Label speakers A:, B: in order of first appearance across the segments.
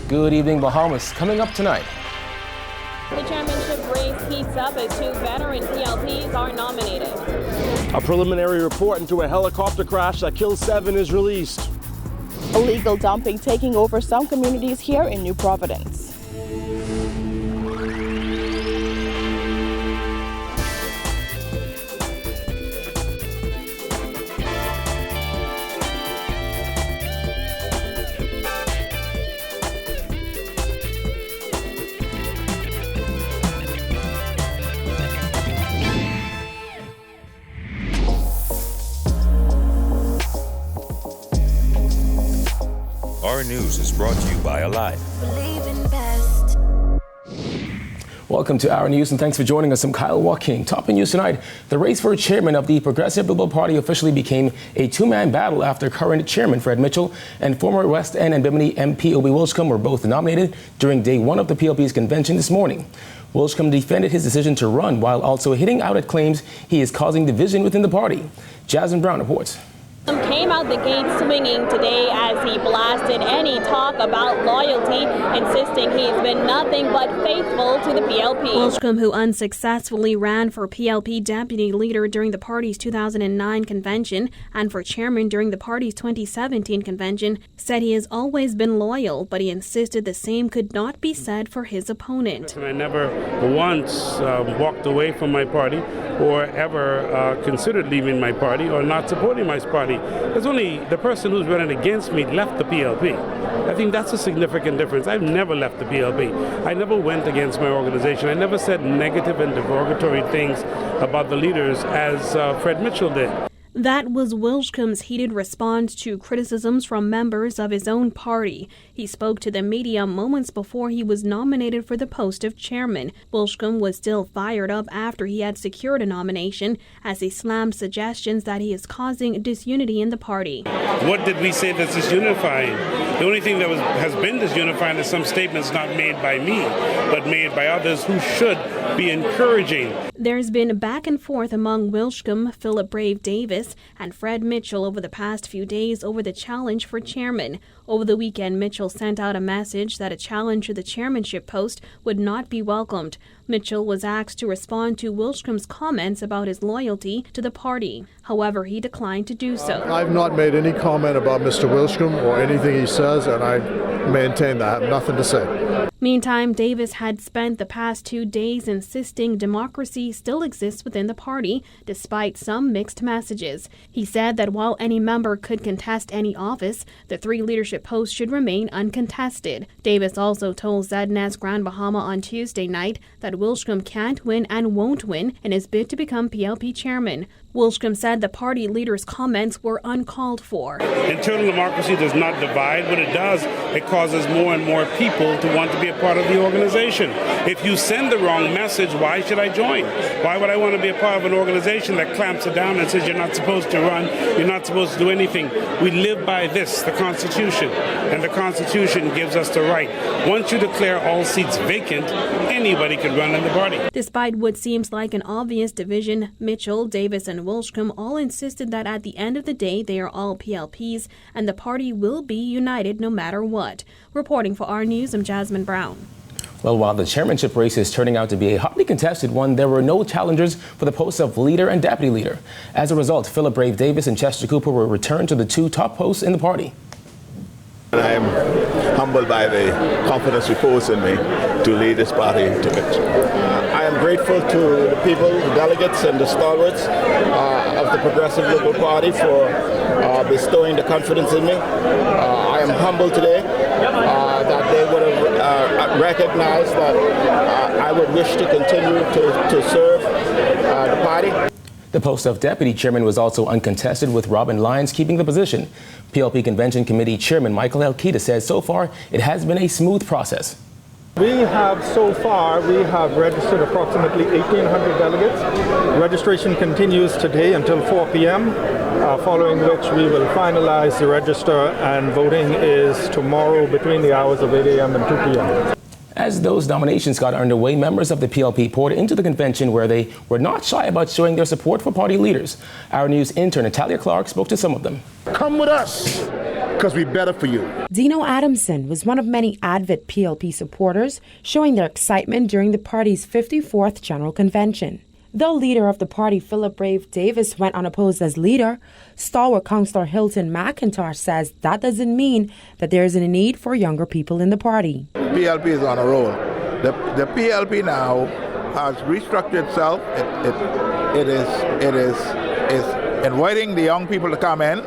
A: Good evening, Bahamas. Coming up tonight.
B: The chairmanship race heats up as 2 veteran PLPs are nominated.
C: A preliminary report into a helicopter crash that killed 7 is released.
D: Illegal dumping taking over some communities here in New Providence.
E: Our News is brought to you by Alive.
A: Welcome to Our News and thanks for joining us. I'm Kyle Walking. Topping news tonight, the race for chairman of the Progressive Liberal Party officially became a 2-man battle after current chairman Fred Mitchell and former West End and Bimini MP Obie Wilchcombe were both nominated during day 1 of the PLP's convention this morning. Wilchcombe defended his decision to run while also hitting out at claims he is causing division within the party. Jasmine Brown reports.
B: Came out the gate swinging today as he blasted any talk about loyalty, insisting he's been nothing but faithful to the PLP.
F: Wilchcombe, who unsuccessfully ran for PLP deputy leader during the party's 2009 convention and for chairman during the party's 2017 convention, said he has always been loyal, but he insisted the same could not be said for his opponent.
G: I never once walked away from my party or ever considered leaving my party or not supporting my party. There's only the person who's running against me left the PLP. I think that's a significant difference. I've never left the PLP. I never went against my organization. I never said negative and derogatory things about the leaders as Fred Mitchell did.
F: That was Wilchcombe's heated response to criticisms from members of his own party. He spoke to the media moments before he was nominated for the post of chairman. Wilchcombe was still fired up after he had secured a nomination, as he slammed suggestions that he is causing disunity in the party.
G: What did we say that's disunifying? The only thing that has been disunifying is some statements not made by me, but made by others who should be encouraging.
F: There's been back and forth among Wilchcombe, Philip Brave Davis, and Fred Mitchell over the past few days over the challenge for chairman. Over the weekend, Mitchell sent out a message that a challenge to the chairmanship post would not be welcomed. Mitchell was asked to respond to Wilchcombe's comments about his loyalty to the party. However, he declined to do so.
H: I've not made any comment about Mr. Wilchcombe or anything he says, and I maintain that I have nothing to say.
F: Meantime, Davis had spent the past 2 days insisting democracy still exists within the party, despite some mixed messages. He said that while any member could contest any office, the 3 leadership posts should remain uncontested. Davis also told ZNS Grand Bahama on Tuesday night that Wilchcombe can't win and won't win in his bid to become PLP chairman. Wilchcombe said the party leader's comments were uncalled for.
G: Internal democracy does not divide. What it does, it causes more and more people to want to be a part of the organization. If you send the wrong message, why should I join? Why would I want to be a part of an organization that clamps it down and says you're not supposed to run, you're not supposed to do anything? We live by this, the Constitution, and the Constitution gives us the right. Once you declare all seats vacant, anybody can run in the party.
F: Despite what seems like an obvious division, Mitchell, Davis, and Wilchcombe all insisted that at the end of the day they are all PLPs and the party will be united no matter what. Reporting for Our News, I'm Jasmine Brown.
A: Well, while the chairmanship race is turning out to be a hotly contested one, there were no challengers for the posts of leader and deputy leader. As a result, Philip Brave Davis and Chester Cooper were returned to the 2 top posts in the party.
I: I am humbled by the confidence reposed in me to lead this party to it. I am grateful to the people, the delegates and the stalwarts of the Progressive Liberal Party for bestowing the confidence in me. I am humbled today that they would have recognized that I would wish to continue to serve the party.
A: The post of deputy chairman was also uncontested, with Robin Lyons keeping the position. PLP Convention Committee Chairman Michael Elkita says so far it has been a smooth process.
J: We have registered approximately 1,800 delegates. Registration continues today until 4 p.m., following which we will finalize the register, and voting is tomorrow between the hours of 8 a.m. and 2 p.m.
A: As those nominations got underway, members of the PLP poured into the convention where they were not shy about showing their support for party leaders. Our News intern Natalia Clark spoke to some of them.
H: Come with us.
K: because we're better for you.
L: Dino Adamson was one of many avid PLP supporters showing their excitement during the party's 54th General Convention. Though leader of the party, Philip Brave Davis, went unopposed as leader, stalwart Councillor Hilton McIntosh says that doesn't mean that there isn't a need for younger people in the party.
I: PLP is on a roll. The PLP now has restructured itself. It is inviting the young people to come in.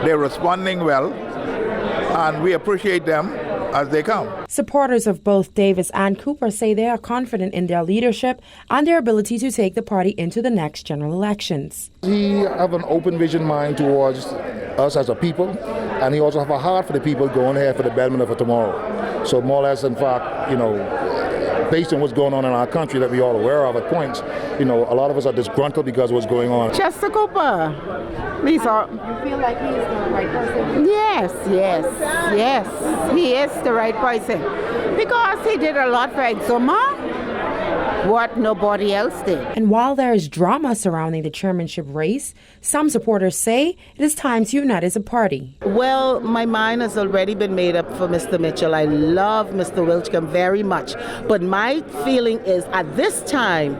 I: They're responding well, and we appreciate them as they come.
L: Supporters of both Davis and Cooper say they are confident in their leadership and their ability to take the party into the next general elections.
K: He have an open vision mind towards us as a people, and he also have a heart for the people going here for the betterment of tomorrow. So more or less, in fact, based on what's going on in our country that we're all aware of at points, a lot of us are disgruntled because of what's going on.
M: Chester Cooper.
L: You feel like he is the right person?
M: Yes, he is the right person. Because he did a lot for Exuma, what nobody else did.
L: And while there is drama surrounding the chairmanship race, some supporters say it is time to unite as a party.
M: Well, my mind has already been made up for Mr. Mitchell. I love Mr. Wilcombe very much. But my feeling is at this time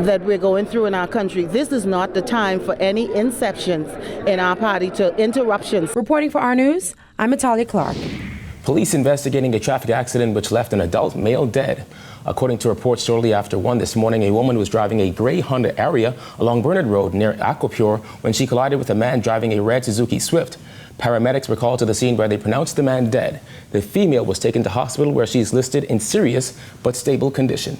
M: that we're going through in our country, this is not the time for any inceptions in our party to interruptions.
L: Reporting for our news, I'm Natalia Clark.
A: Police investigating a traffic accident which left an adult male dead. According to reports shortly after 1 this morning, a woman was driving a gray Honda Aria along Bernard Road near Aquapure when she collided with a man driving a red Suzuki Swift. Paramedics were called to the scene where they pronounced the man dead. The female was taken to hospital where she is listed in serious but stable condition.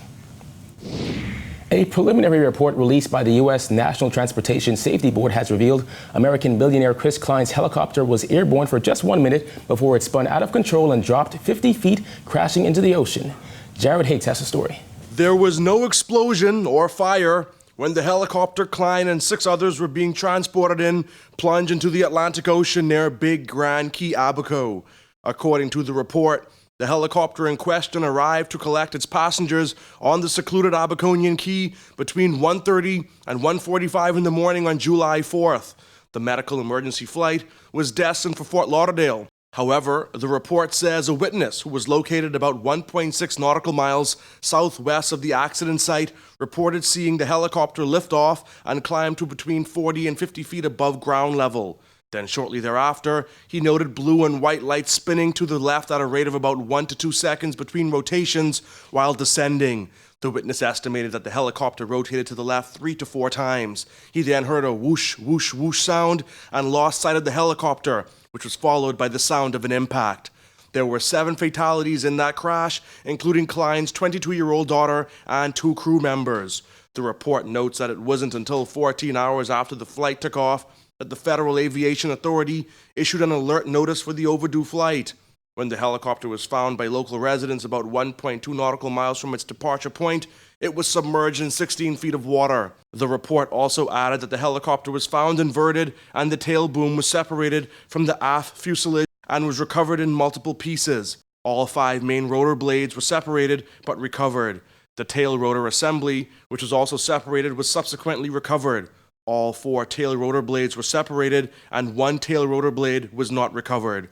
A: A preliminary report released by the U.S. National Transportation Safety Board has revealed American billionaire Chris Klein's helicopter was airborne for just 1 minute before it spun out of control and dropped 50 feet, crashing into the ocean. Jared Higgs has the story.
C: There was no explosion or fire when the helicopter Klein and 6 others were being transported plunged into the Atlantic Ocean near Big Grand Key Abaco. According to the report, the helicopter in question arrived to collect its passengers on the secluded Abaconian Key between 1:30 and 1:45 in the morning on July 4th. The medical emergency flight was destined for Fort Lauderdale. However, the report says a witness who was located about 1.6 nautical miles southwest of the accident site reported seeing the helicopter lift off and climb to between 40 and 50 feet above ground level. Then shortly thereafter, he noted blue and white lights spinning to the left at a rate of about 1 to 2 seconds between rotations while descending. The witness estimated that the helicopter rotated to the left 3 to 4 times. He then heard a whoosh, whoosh, whoosh sound and lost sight of the helicopter, which was followed by the sound of an impact. There were 7 fatalities in that crash, including Klein's 22-year-old daughter and 2 crew members. The report notes that it wasn't until 14 hours after the flight took off that the Federal Aviation Authority issued an alert notice for the overdue flight. When the helicopter was found by local residents about 1.2 nautical miles from its departure point, it was submerged in 16 feet of water. The report also added that the helicopter was found inverted and the tail boom was separated from the aft fuselage and was recovered in multiple pieces. All 5 main rotor blades were separated but recovered. The tail rotor assembly, which was also separated, was subsequently recovered. All 4 tail rotor blades were separated and 1 tail rotor blade was not recovered.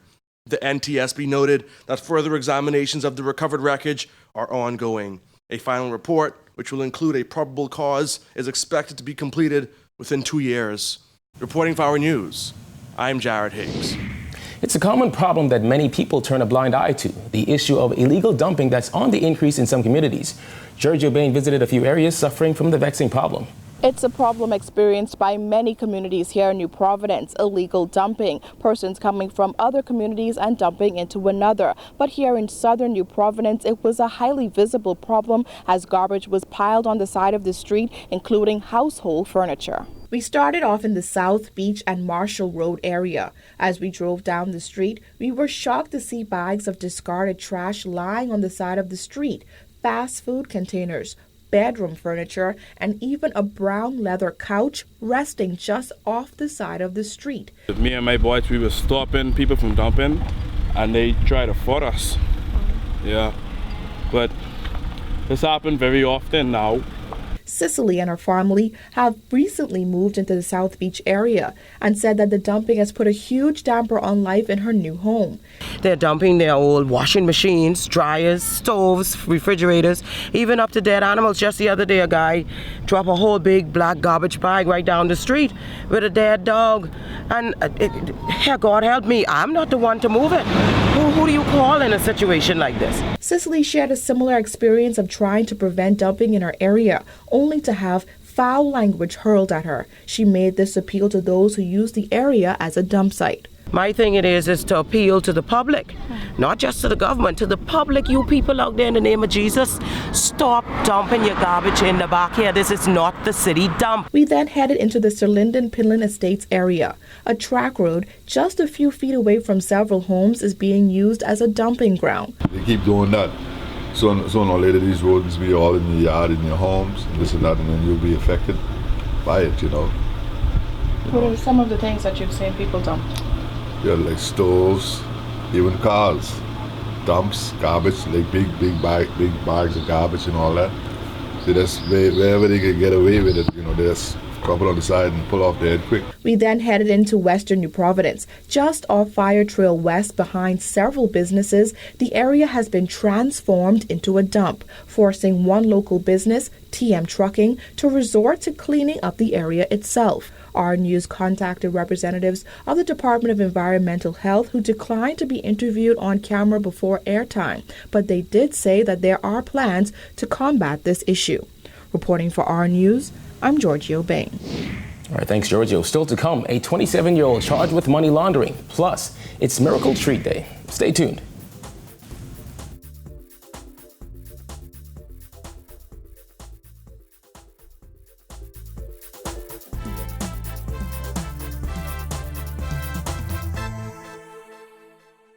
C: The NTSB noted that further examinations of the recovered wreckage are ongoing. A final report, which will include a probable cause, is expected to be completed within 2 years. Reporting for Our News, I'm Jared Higgs.
A: It's a common problem that many people turn a blind eye to, the issue of illegal dumping that's on the increase in some communities. Giorgio Bain visited a few areas suffering from the vexing problem.
D: It's a problem experienced by many communities here in New Providence, illegal dumping, persons coming from other communities and dumping into another. But here in southern New Providence, it was a highly visible problem as garbage was piled on the side of the street, including household furniture. We started off in the South Beach and Marshall Road area. As we drove down the street, we were shocked to see bags of discarded trash lying on the side of the street, fast food containers, bedroom furniture, and even a brown leather couch resting just off the side of the street.
N: Me and my boys, we were stopping people from dumping, and they tried to foot us. Yeah, but this happened very often now.
D: Cicely and her family have recently moved into the South Beach area and said that the dumping has put a huge damper on life in her new home.
O: They're dumping their old washing machines, dryers, stoves, refrigerators, even up to dead animals. Just the other day, a guy dropped a whole big black garbage bag right down the street with a dead dog. And God help me, I'm not the one to move it. Who do you call in a situation like this?
D: Cicely shared a similar experience of trying to prevent dumping in her area, only to have foul language hurled at her. She made this appeal to those who use the area as a dump site.
O: My thing is to appeal to the public, not just to the government, to the public, you people out there in the name of Jesus. Stop dumping your garbage in the back here. This is not the city dump.
D: We then headed into the Sir Lyndon Pinland Estates area. A track road just a few feet away from several homes is being used as a dumping ground.
P: They keep doing that. Sooner or later these rodents be all in your yard, in your homes, and this and that, and then you'll be affected by it, you know.
D: What are some of the things that you've seen people dump?
P: Yeah, like stoves, even cars, dumps, garbage, like big bags of garbage and all that. So that's wherever they can get away with it, you know, they just drop it on the side and pull off their head quick.
D: We then headed into western New Providence. Just off Fire Trail West behind several businesses, the area has been transformed into a dump, forcing one local business, TM Trucking, to resort to cleaning up the area itself. Our News contacted representatives of the Department of Environmental Health who declined to be interviewed on camera before airtime, but they did say that there are plans to combat this issue. Reporting for Our News, I'm Giorgio Bain.
A: All right, thanks, Giorgio. Still to come, a 27-year-old charged with money laundering. Plus, it's Miracle Treat Day. Stay tuned.